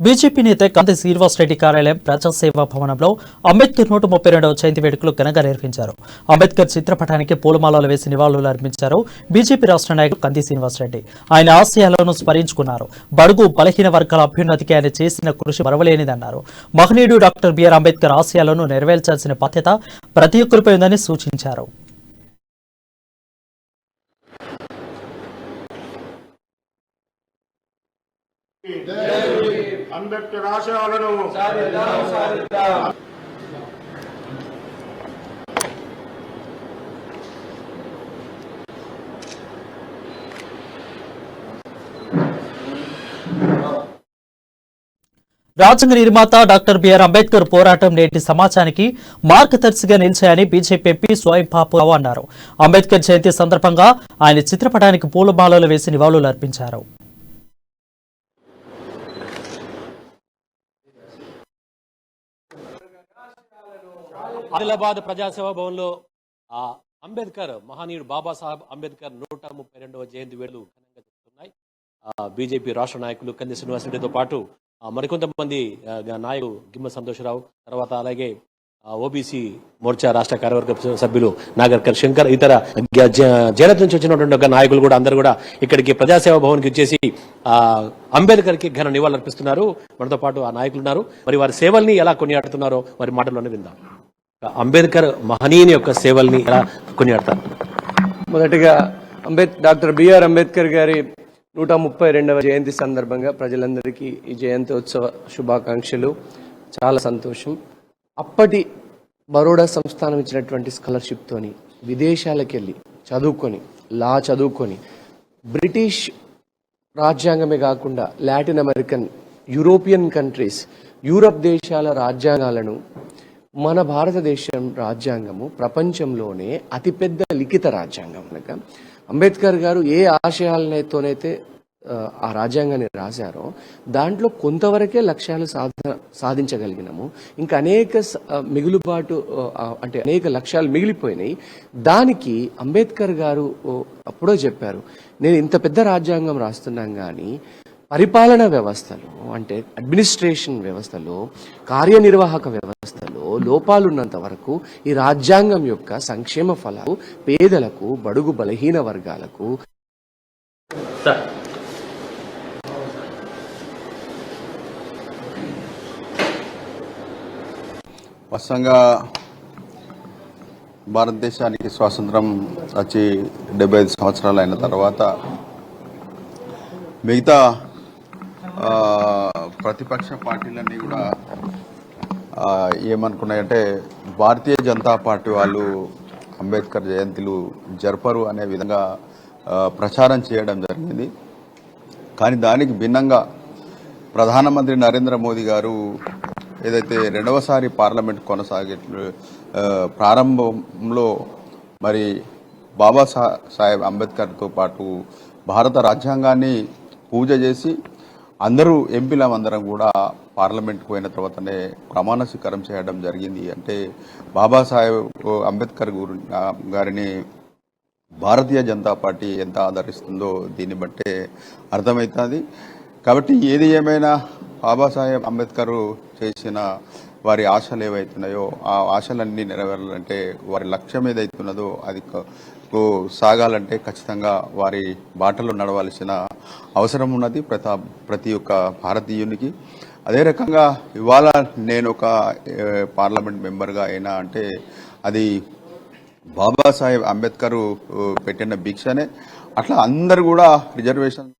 BJP నేత కంది శ్రీనివాసరెడ్డి కార్యాలయం ప్రజాసేవా భవనంలో అంబేద్కర్ 132వ జయంతి వేడుకలు ఘనంగా నిర్వహించారు. అంబేద్కర్ చిత్రపటానికి పూలమాలలు వేసి నివాళులు అర్పించారు. బీజేపీ రాష్ట్ర నాయకుడు కంది శ్రీనివాసరెడ్డి ఆయన ఆశయాలను స్మరించుకున్నారు. బడుగు బలహీన వర్గాల అభ్యున్నతికి ఆయన చేసిన కృషి మరవలేనిదన్నారు. మహనీయుడు డాక్టర్ బిఆర్ అంబేద్కర్ ఆశయాలను నెరవేర్చాల్సిన బాధ్యత ప్రతి ఒక్కరిపై ఉందని సూచించారు. అంబేద్కర్ ఆశయాలను రాజ్యాంగ నిర్మాత డాక్టర్ బిఆర్ అంబేద్కర్ పోరాటం నేటి సమాజానికి మార్గదర్శిగా నిలిచాయని బీజేపీ ఎంపీ స్వయం బాబు అన్నారు. అంబేద్కర్ జయంతి సందర్భంగా ఆయన చిత్రపటానికి పూలమాలలు వేసి నివాళులు అర్పించారు. ఆదిలాబాద్ ప్రజాసేవా భవన్లో అంబేద్కర్ మహనీయుడు బాబాసాహెబ్ అంబేద్కర్ 132వ జయంతి వేడుకలు ఘనంగా జరుగుతున్నాయి. బీజేపీ రాష్ట్ర నాయకులు కంది శ్రీనివాసరెడ్డితో పాటు మరికొంతమంది నాయకులు గిమ్మ సంతోషరావు, తర్వాత అలాగే ఓబీసీ మోర్చా రాష్ట్ర కార్యవర్గ సభ్యులు నాగర్కర్ శంకర్, ఇతర జైనత్ నుంచి వచ్చినటువంటి నాయకులు కూడా అందరూ కూడా ఇక్కడికి ప్రజాసేవా భవన్కి వచ్చేసి అంబేద్కర్ కి ఘన నివాళులు అర్పిస్తున్నారు. మనతో పాటు ఆ నాయకులు ఉన్నారు. మరి వారి సేవల్ని ఎలా కొనియాడుతున్నారో వారి మాటల్లోనే విందాం. అంబేద్కర్ మహనీయుని యొక్క సేవల్ని ఎలా కొనియాడతారు? మొదటిగా డాక్టర్ బిఆర్ అంబేద్కర్ గారి 132వ జయంతి సందర్భంగా ప్రజలందరికీ ఈ జయంతి ఉత్సవ శుభాకాంక్షలు. చాలా సంతోషం. అప్పటి బరోడా సంస్థానం ఇచ్చినటువంటి స్కాలర్షిప్ తోని విదేశాలకు వెళ్ళి చదువుకొని బ్రిటిష్ రాజ్యాంగమే కాకుండా Latin American, European countries, Europe దేశాల రాజ్యాంగాలను మన భారతదేశం రాజ్యాంగము ప్రపంచంలోనే అతిపెద్ద లిఖిత రాజ్యాంగం. కనుక అంబేద్కర్ గారు ఏ ఆశయాలతోనైతే ఆ రాజ్యాంగాన్ని రాశారో దాంట్లో కొంతవరకే లక్ష్యాలు సాధించగలిగినాము. ఇంకా అనేక మిగులుబాటు అంటే అనేక లక్ష్యాలు మిగిలిపోయినాయి. దానికి అంబేద్కర్ గారు అప్పుడో చెప్పారు, నేను ఇంత పెద్ద రాజ్యాంగం రాస్తున్నాం కానీ పరిపాలన వ్యవస్థలో అంటే అడ్మినిస్ట్రేషన్ వ్యవస్థలో, కార్యనిర్వాహక వ్యవస్థలో లోపాలున్నంత వరకు ఈ రాజ్యాంగం యొక్క సంక్షేమ ఫలాలు పేదలకు, బడుగు బలహీన వర్గాలకు వాస్తవంగా భారతదేశానికి స్వాతంత్రం వచ్చి 75 సంవత్సరాలు అయిన తర్వాత మిగతా ప్రతిపక్ష పార్టీలన్నీ కూడా ఏమనుకున్నాయంటే భారతీయ జనతా పార్టీ వాళ్ళు అంబేద్కర్ జయంతులు జరపరు అనే విధంగా ప్రచారం చేయడం జరిగింది. కానీ దానికి భిన్నంగా ప్రధానమంత్రి నరేంద్ర మోదీ గారు ఏదైతే రెండవసారి పార్లమెంట్ ప్రారంభంలో మరి బాబాసాహెబ్ అంబేద్కర్తో పాటు భారత రాజ్యాంగాన్ని పూజ చేసి అందరూ ఎంపీలందరం కూడా పార్లమెంట్కి పోయిన తర్వాతనే ప్రమాణ స్వీకారం చేయడం జరిగింది. అంటే బాబాసాహెబ్ అంబేద్కర్ గారిని భారతీయ జనతా పార్టీ ఎంత ఆదరిస్తుందో దీన్ని బట్టే అర్థమవుతుంది. కాబట్టి ఏది ఏమైనా బాబాసాహెబ్ అంబేద్కర్ చేసిన వారి ఆశలు ఏవైతున్నాయో ఆ ఆశలన్నీ నెరవేరాలంటే వారి లక్ష్యం ఏదైతున్నదో అది సాగాలంటే ఖచ్చితంగా వారి బాటలో నడవాల్సిన అవసరం ఉన్నది ప్రతి ఒక్క భారతీయునికి. అదే రకంగా ఇవాళ నేను ఒక పార్లమెంట్ మెంబర్గా అయినా అంటే అది బాబాసాహెబ్ అంబేద్కర్ పెట్టిన భిక్షనే. అట్లా అందరు కూడా రిజర్వేషన్